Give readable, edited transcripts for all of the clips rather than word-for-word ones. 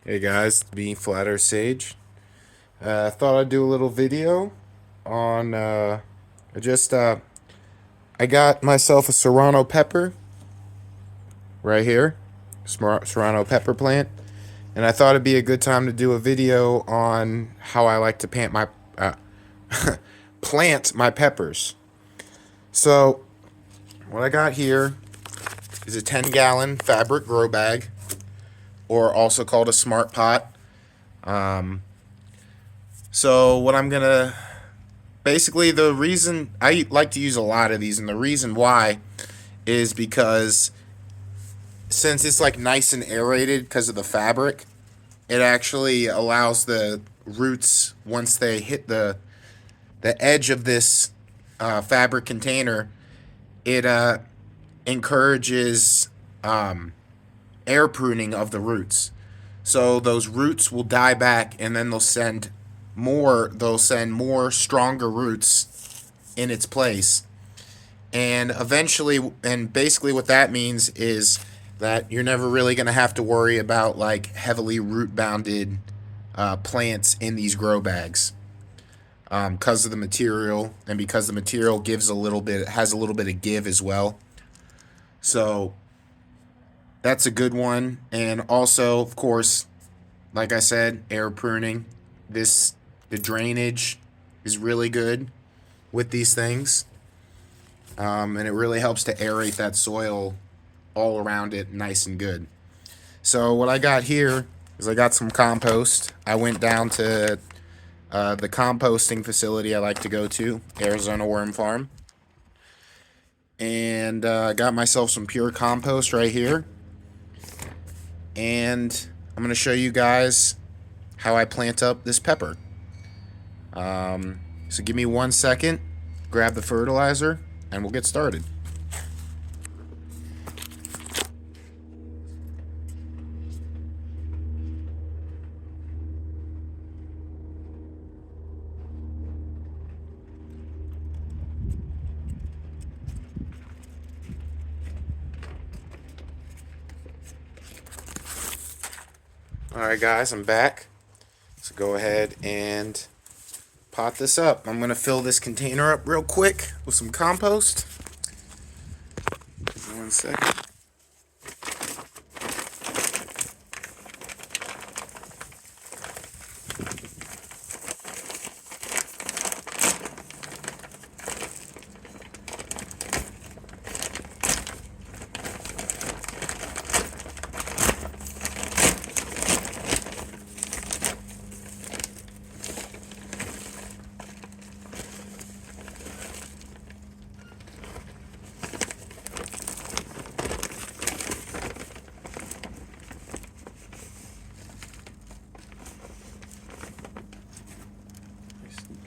Hey guys, me Flat Earth Sage. Thought I'd do a little video on. I just I got myself a serrano pepper right here, serrano pepper plant, and I thought it'd be a good time to do a video on how I like to uh, plant my peppers. So what I got here is a 10-gallon fabric grow bag, or also called a smart pot. So what I'm gonna basically, the reason I like to use a lot of these, and the reason why is because since it's like nice and aerated because of the fabric, it actually allows the roots, once they hit the edge of this fabric container, it encourages air pruning of the roots. So those roots will die back, and then they'll send more stronger roots in its place. And eventually, and basically what that means is that you're never really going to have to worry about like heavily root bounded plants in these grow bags, because of the material, and because the material has a little bit of give as well. So that's a good one. And also, of course, like I said, air pruning. The drainage is really good with these things, and it really helps to aerate that soil all around it nice and good. So what I got here is I got some compost. I went down to the composting facility I like to go to, Arizona Worm Farm, and got myself some pure compost right here. And I'm going to show you guys how I plant up this pepper. So give me 1 second, grab the fertilizer, and we'll get started. Alright guys, I'm back. So go ahead and pot this up. I'm going to fill this container up real quick with some compost. 1 second.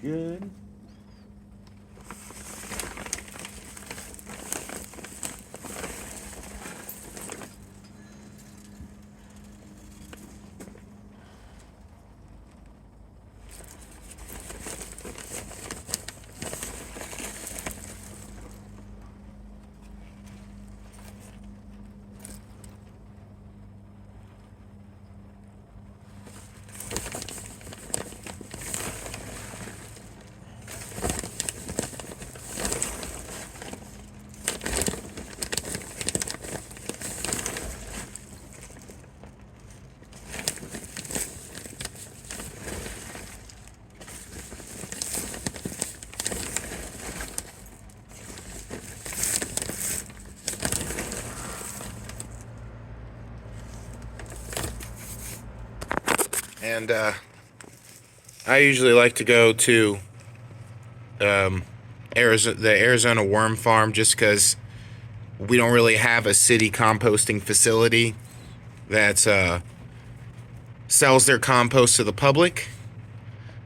Good. And I usually like to go to the Arizona Worm Farm, just because we don't really have a city composting facility that sells their compost to the public.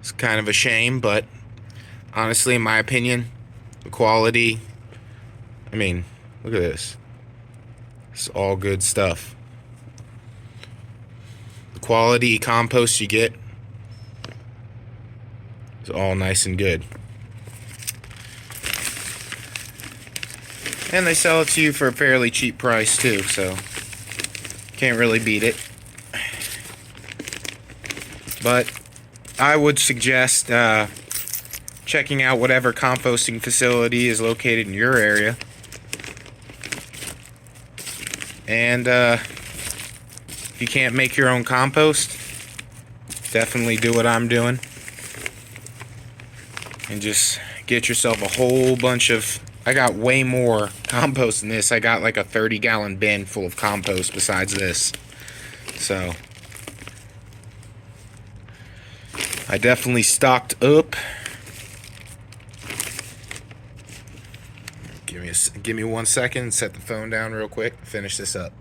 It's kind of a shame, but honestly, in my opinion, the quality, I mean, look at this. It's all good stuff. The quality compost you get is all nice and good. And they sell it to you for a fairly cheap price too, so can't really beat it. But I would suggest checking out whatever composting facility is located in your area. And if you can't make your own compost, definitely do what I'm doing. And just get yourself a whole bunch of... I got way more compost than this. I got like a 30-gallon bin full of compost besides this. So I definitely stocked up. Give me 1 second. Set the phone down real quick. Finish this up.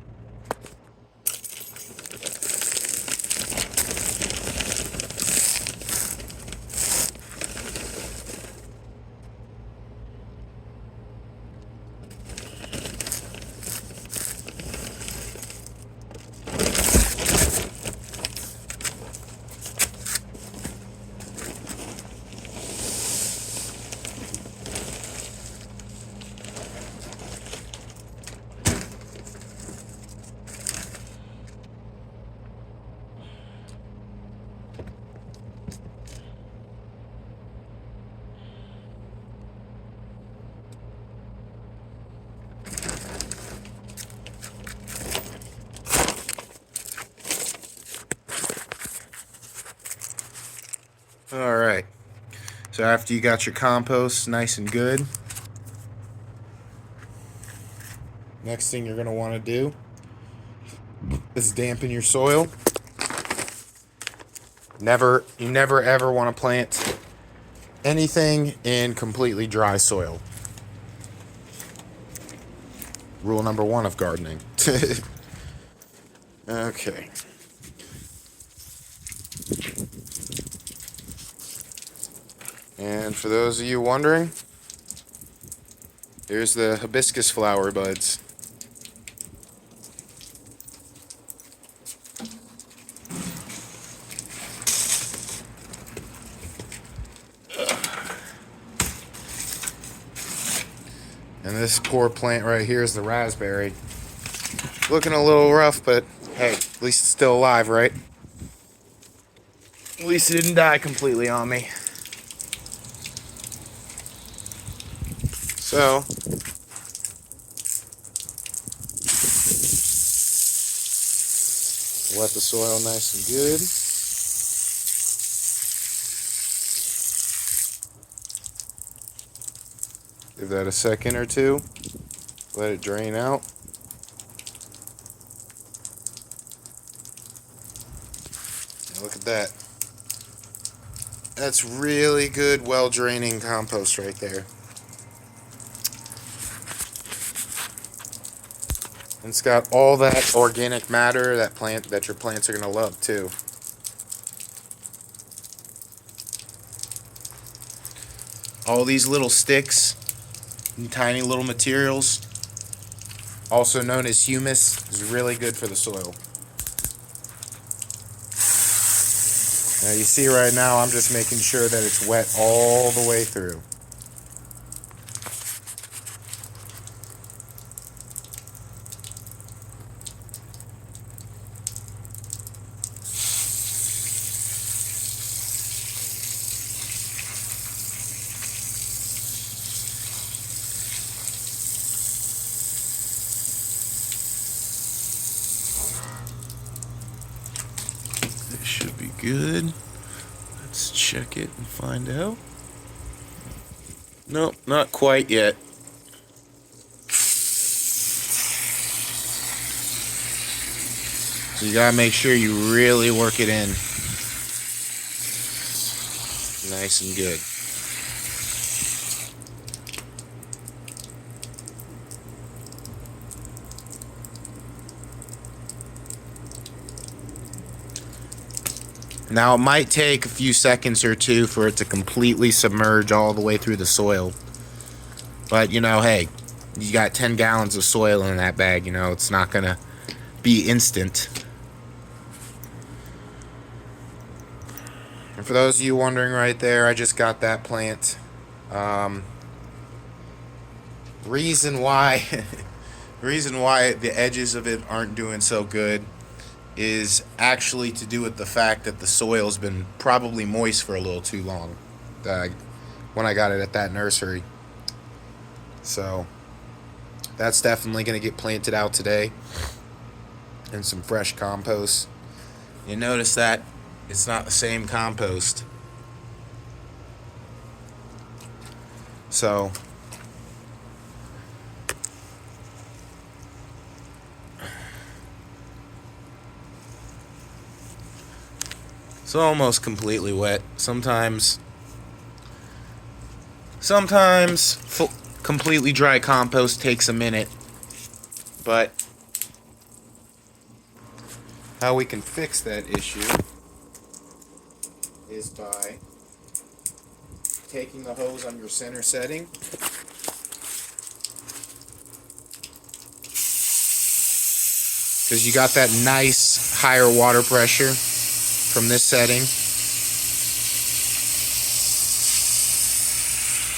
Alright, so after you got your compost nice and good, next thing you're going to want to do is dampen your soil. You never ever want to plant anything in completely dry soil. Rule number 1 of gardening. Okay. And for those of you wondering, here's the hibiscus flower buds. And this poor plant right here is the raspberry. Looking a little rough, but hey, at least it's still alive, right? At least it didn't die completely on me. So, wet the soil nice and good. Give that a second or two. Let it drain out. And look at that. That's really good, well-draining compost right there. And it's got all that organic matter that your plants are going to love too. All these little sticks and tiny little materials, also known as humus, is really good for the soil. Now you see right now I'm just making sure that it's wet all the way through. This should be good. Let's check it and find out. Nope, not quite yet. So you gotta make sure you really work it in. Nice and good. Now, it might take a few seconds or two for it to completely submerge all the way through the soil. But, you know, hey, you got 10 gallons of soil in that bag, you know, it's not going to be instant. And for those of you wondering right there, I just got that plant. Reason why the edges of it aren't doing so good is actually to do with the fact that the soil's been probably moist for a little too long when I got it at that nursery. So that's definitely going to get planted out today in some fresh compost. You notice that it's not the same compost. So it's almost completely wet. Sometimes completely dry compost takes a minute. But how we can fix that issue is by taking the hose on your center setting because you got that nice higher water pressure from this setting,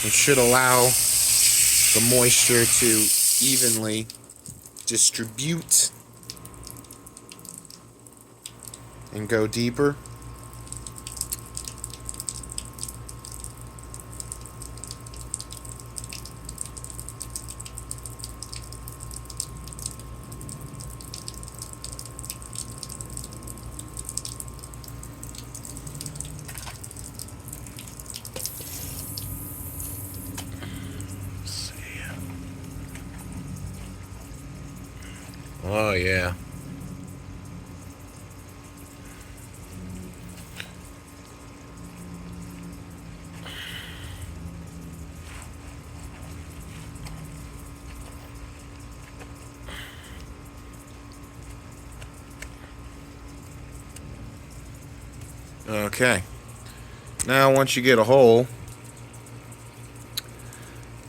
which should allow the moisture to evenly distribute and go deeper. Oh, yeah. Okay. Now, once you get a hole,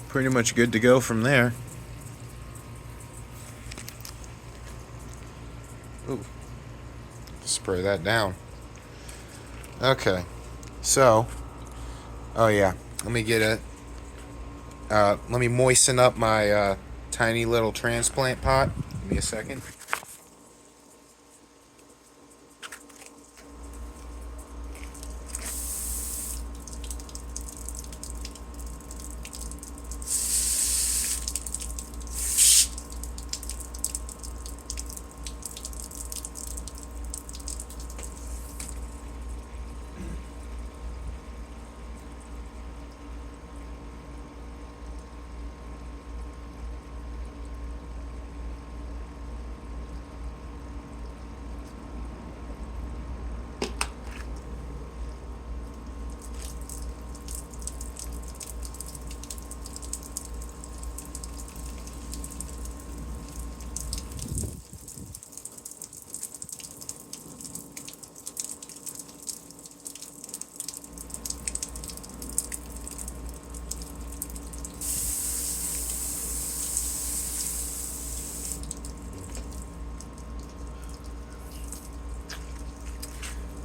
pretty much good to go from there. Ooh. Spray that down. Okay. So, oh yeah, let me moisten up my tiny little transplant pot. Give me a second.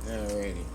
Alrighty.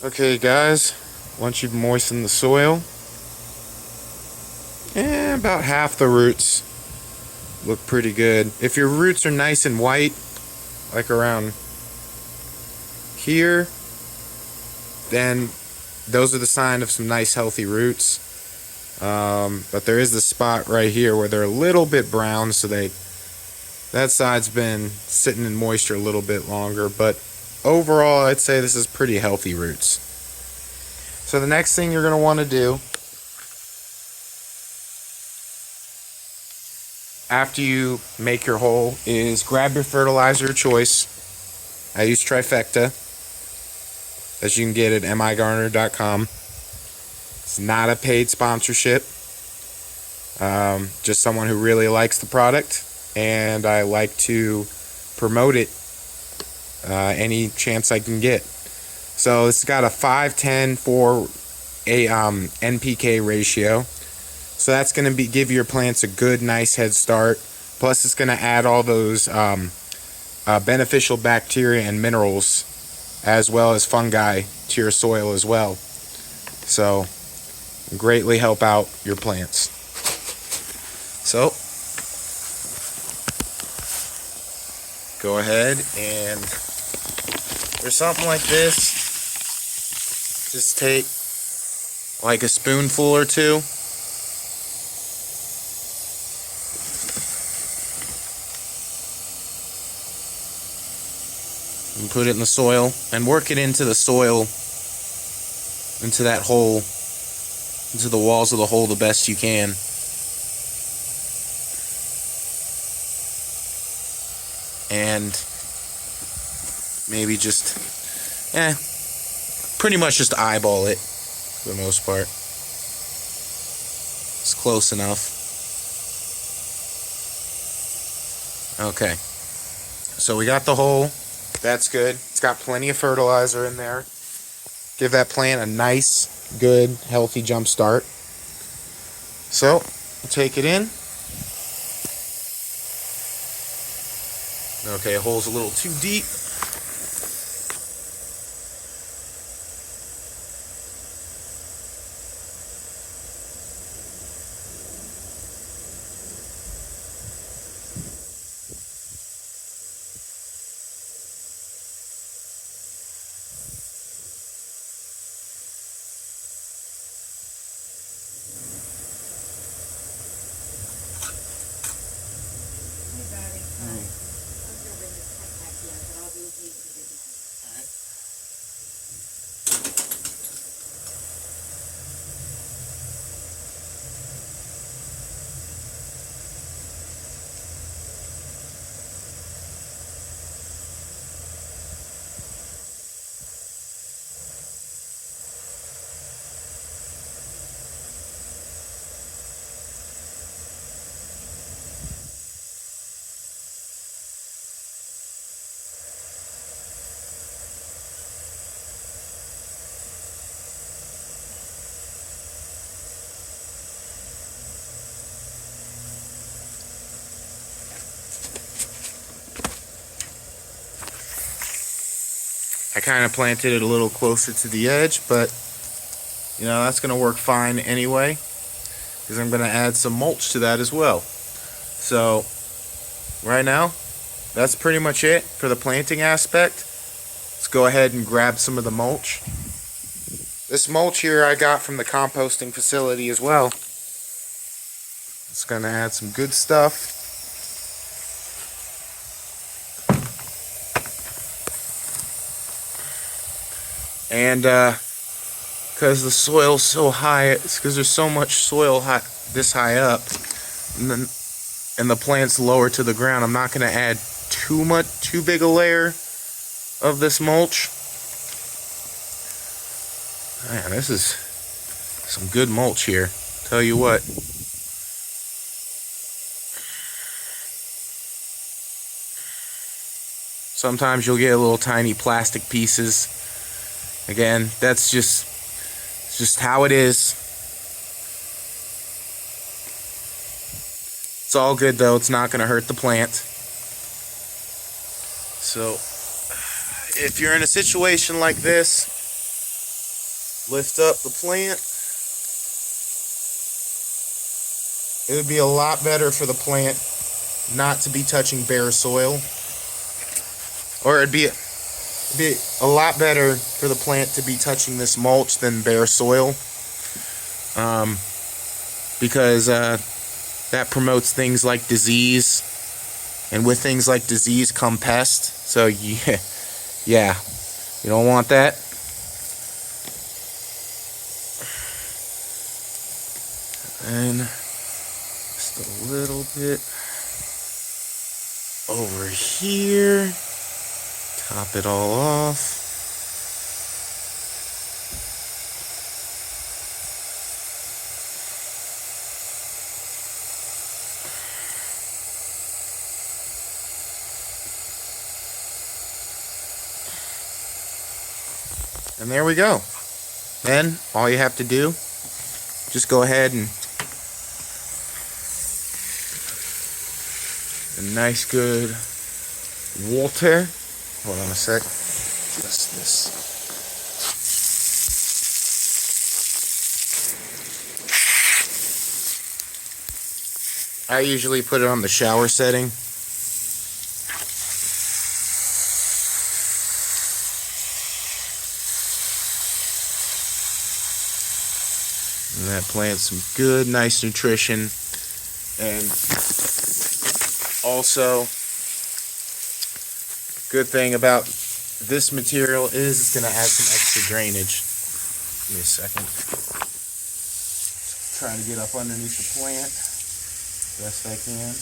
Okay, guys, once you've moistened the soil, about half the roots look pretty good. If your roots are nice and white, like around here, then those are the sign of some nice healthy roots. But there is the spot right here where they're a little bit brown, so that side's been sitting in moisture a little bit longer. But overall, I'd say this is pretty healthy roots. So the next thing you're going to want to do after you make your hole is grab your fertilizer of choice. I use Trifecta, as you can get at migarner.com. It's not a paid sponsorship. Just someone who really likes the product, and I like to promote it any chance I can get. So it's got a 5:10 for a NPK ratio. So that's going to give your plants a good, nice head start. Plus, it's going to add all those beneficial bacteria and minerals, as well as fungi, to your soil as well. So, greatly help out your plants. So, go ahead and for something like this, just take like a spoonful or two. And put it in the soil and work it into the soil, into that hole, into the walls of the hole the best you can. And maybe just, pretty much just eyeball it for the most part. It's close enough. Okay. So we got the hole. That's good. It's got plenty of fertilizer in there. Give that plant a nice, good, healthy jump start. So, take it in. Okay, hole's a little too deep. I kind of planted it a little closer to the edge, but you know, that's going to work fine anyway, because I'm going to add some mulch to that as well. So right now, that's pretty much it for the planting aspect. Let's go ahead and grab some of the mulch. This mulch here I got from the composting facility as well. It's going to add some good stuff. And because the soil's so high, it's because there's so much soil this high up, and the plant's lower to the ground, I'm not going to add too big a layer of this mulch. Man, this is some good mulch here, tell you what. Sometimes you'll get little tiny plastic pieces. Again, that's just how it is. It's all good though, it's not going to hurt the plant. So, if you're in a situation like this, lift up the plant. It would be a lot better for the plant not to be touching bare soil. Or it'd be a lot better for the plant to be touching this mulch than bare soil, because that promotes things like disease, and with things like disease come pests. So yeah, you don't want that. And just a little bit over here. Top it all off. And there we go. Then all you have to do, just go ahead and a nice good water. Hold on a sec. Just this. I usually put it on the shower setting. And that plant's some good, nice nutrition. And also, good thing about this material is it's going to add some extra drainage. Give me a second. Just trying to get up underneath the plant best I can.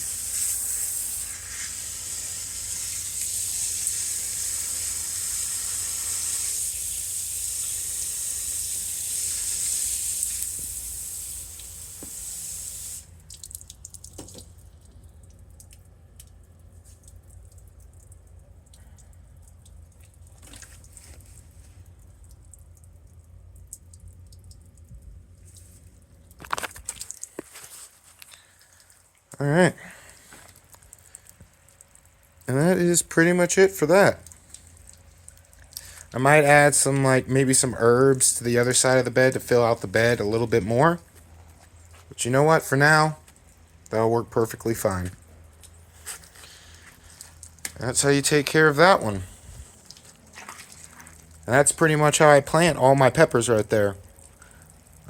Alright. And that is pretty much it for that. I might add some, maybe some herbs to the other side of the bed to fill out the bed a little bit more. But you know what? For now, that'll work perfectly fine. That's how you take care of that one. And that's pretty much how I plant all my peppers right there.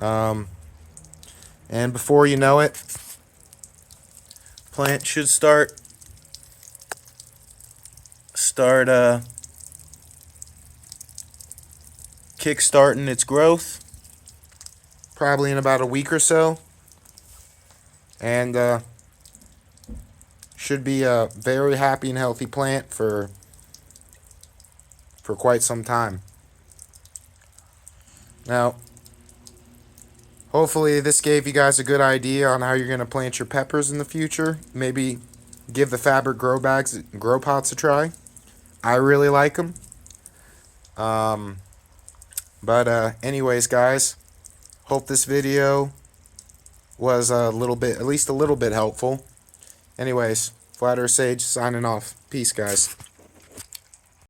And before you know it, plant should start kick-starting its growth probably in about a week or so, and should be a very happy and healthy plant for quite some time. Now, hopefully this gave you guys a good idea on how you're going to plant your peppers in the future. Maybe give the fabric grow pots a try. I really like them. Anyways, guys, hope this video was at least a little bit helpful. Anyways, Flat Earth Sage signing off. Peace, guys.